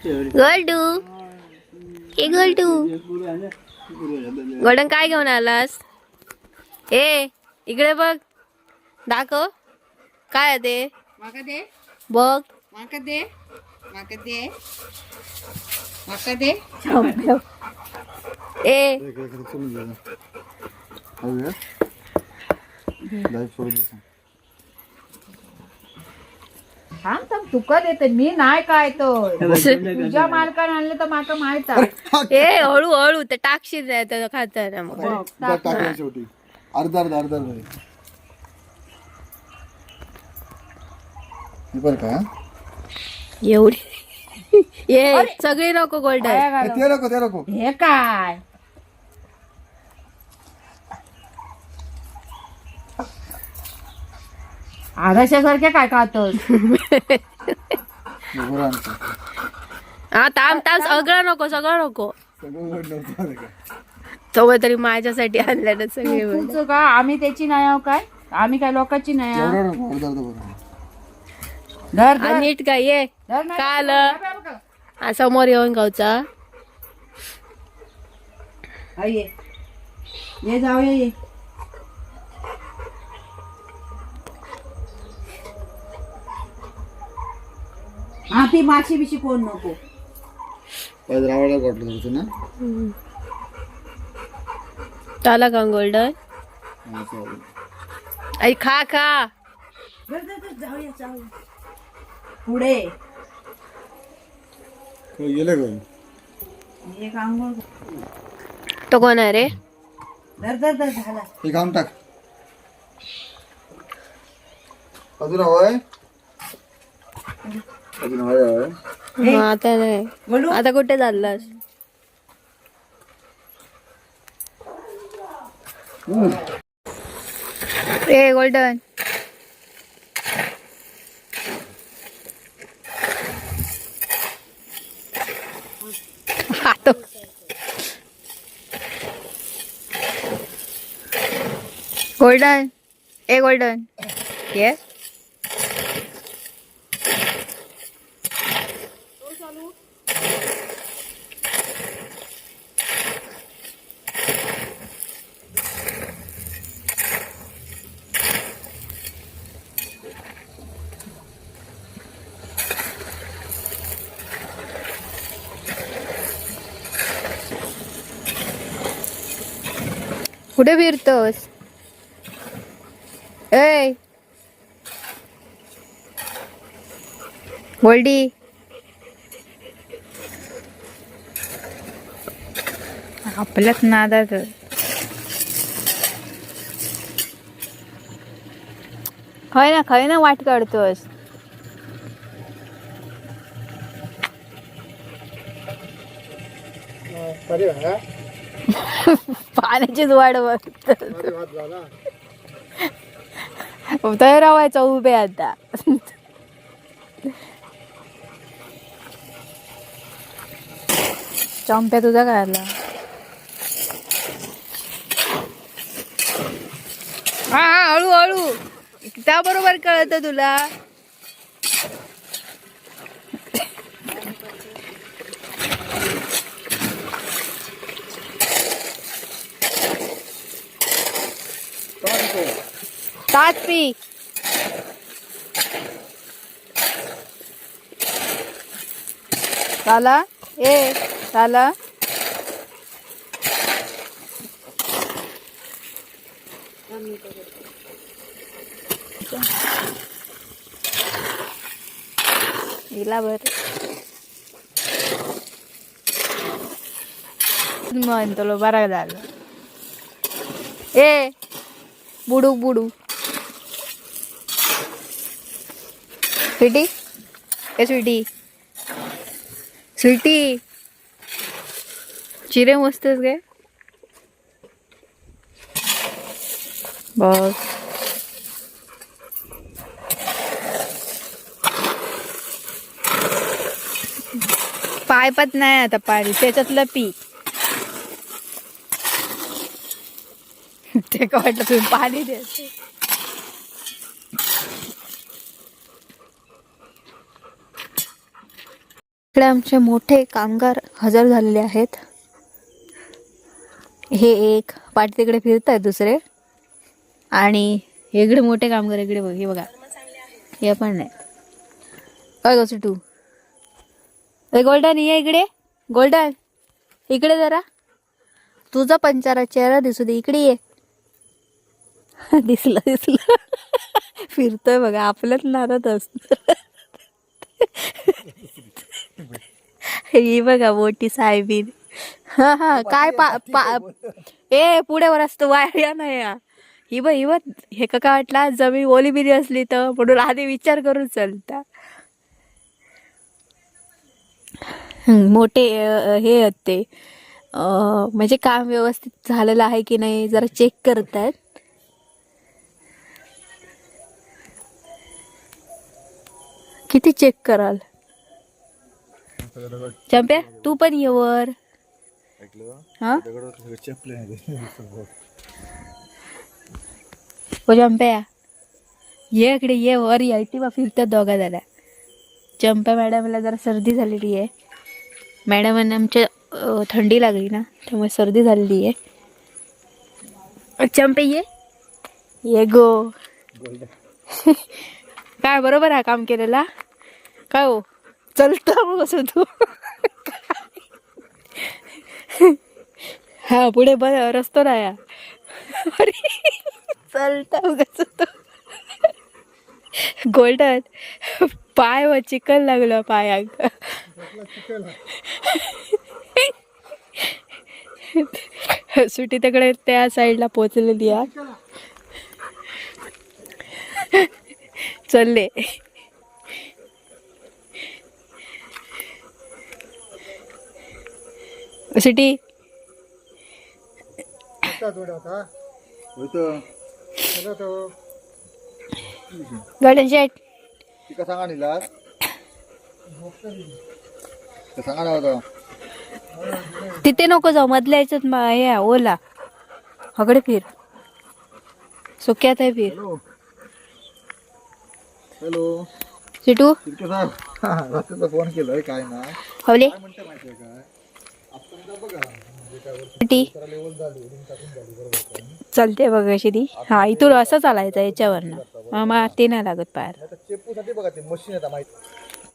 गोल्डू हे गोल्डू गोल्डन काय घेऊन आलास? ए इकडे बघ, दाखव काय आहे ते. माका दे, बघ माका दे, माका दे, माका दे. ए थांब थांब, तुका देते मी नाही काय तो. तुझ्या मालकाने आणलं तर माका माहित आहे. ए हळू हळू ते टाकशील खाताना मग. शेवटी अर्धा अर्धा अर्धा बरं का एवढी ये सगळी नको गोल्डन. ते नको ते नको. हे काय आरशासारखे काय खातोस? हा थांब थांब, सगळं नको सगळं नको. तो तरी माझ्यासाठी आणलं ना सगळे. तुझं का आम्ही त्याची नाही आहो काय? आम्ही काय लोकांची नाही आहो. धर धर नीट काय ये धर नाही. काय आलं समोर येऊन गावचा. हा, ये ये जाऊया ये. हा ती माशी बिशी कोण नको. रावायला काढलं होतं ना. त्याला का गोल्डन आई खा खा. धर धर धर, जाऊया जाऊया पुढे. गेलं का एक आंघोळ. तो कोण आहे रे? धर धर धर, झाला. हे काम टाक अजून हवंय अजून हवंय. आता नाही. बोलू आता कुठे चाललास? ए गोल्डन खातो. गोल्डन ए गोल्डन ये. कुठे फिरतोस? ए गोल्डी आपल्याच नादात. खय ना वाट काढतोस. पाण्याचीच वाट बघत तयार राहायचं उभे आता. चंप्या तुझा काय आला? हा हा हळू हळू, त्याबरोबर कळत तुला. ताज पी. चाला ए चाला. हिला बर म्हणतो बरा झालं. ए बुडू बुडू स्वीटी ए स्वीटी स्वीटी चिरे मस्तच गे. बस पायपत नाही आता पाणी त्याच्यातलं पी. ते का वाटलं तुम्ही पाणी द्यायचं. इकडे आमचे मोठे कामगार हजर झालेले आहेत. हे एक पाठी तिकडे फिरत आहेत दुसरे, आणि इकडे मोठे कामगार इकडे बघ, हे बघा, हे पण नाही. काय कसं तू गोल्डन ये इकडे, गोल्डन इकडे जरा, तुझा पंचारा चेहरा दिसू दे, इकडे ये. दिसलं दिसलं. फिरतोय बघा, आपल्याच नादात असत. ही बघा मोठी साहेबीन. हा हा, काय ए पुढे वर असतो वाया नाही. ही बघ हे का वाटला जमीन ओली बिरी असली तर, म्हणून आधी विचार करून चालता. मोठे हे आहेत ते, म्हणजे काम व्यवस्थित झालेलं आहे की नाही जरा चेक करतायत. किती चेक कराल? चंप्या तू पण ये वर. हा चंप्या ये इकडे, ये वर या. ती फिरतात दोघा झाल्या. चंप्या मॅडमला जरा सर्दी झालेली आहे. मॅडमांना आमच्या थंडी लागली ना, त्यामुळे सर्दी झालेली आहे. चंपे ये गो. काय बरोबर आहे काम केलेला? काय हो चलता मग असं तू. हा पुढे रस्तो ना या. अरे चलता मग असं तू. गोल्डन पाय व चिकन लागलं पायाक. सुटी तिकडे त्या साईडला पोचलेली आहे. चलले सुटी. गार्डन शेट सांगा निला सांगा ना होतं. तिथे नको जाऊ, मधल्या याच्यात हे ओला हकडे फिर, सुक्यात आहे फिर. हॅलो सिटू रस्त्याचा फोन केलाय काय ना हवले म्हणते माहितीये काय चालते बघ अशी ती. हा इथून असं चालायचं याच्यावरनं, मग ते नाही लागत पायर. चेपूसाठी बघा ते मशीन येतात माहिती.